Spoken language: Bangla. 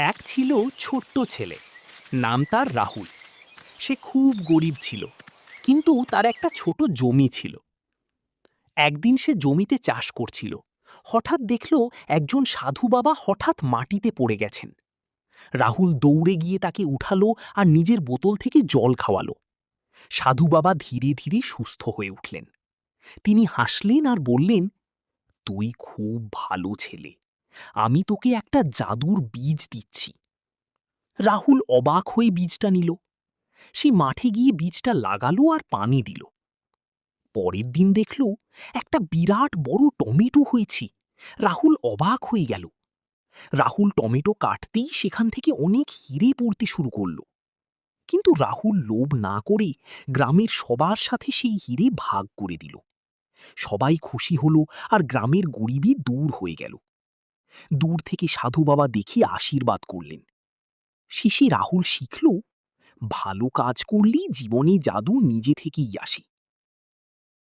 এক ছিল ছোট্ট ছেলে, নাম তার রাহুল। সে খুব গরিব ছিল, কিন্তু তার একটা ছোট জমি ছিল। একদিন সে জমিতে চাষ করছিল। হঠাৎ দেখল একজন সাধু বাবা হঠাৎ মাটিতে পড়ে গেছেন। রাহুল দৌড়ে গিয়ে তাকে উঠালো আর নিজের বোতল থেকে জল খাওয়ালো। সাধু বাবা ধীরে ধীরে সুস্থ হয়ে উঠলেন। তিনি হাসলেন আর বললেন, তুই খুব ভালো ছেলে, আমি তোকে একটা জাদুর বীজ দিচ্ছি। রাহুল অবাক হয়ে বীজটা নিল। সে মাঠে গিয়ে বীজটা লাগালো আর পানি দিল। পরের দিন দেখল একটা বিরাট বড় টমেটো হয়েছে। রাহুল অবাক হয়ে গেল। রাহুল টমেটো কাটতেই সেখান থেকে অনেক হিরে পড়তে শুরু করলো। কিন্তু রাহুল লোভ না করে গ্রামের সবার সাথে সেই হিরে ভাগ করে দিল। সবাই খুশি হলো আর গ্রামের গরিবি দূর হয়ে গেল। দূর থেকে সাধু বাবা দেখে আশীর্বাদ করলেন। শেষে রাহুল শিখল, ভালো কাজ করলেই জীবনে জাদু নিজে থেকেই আসে।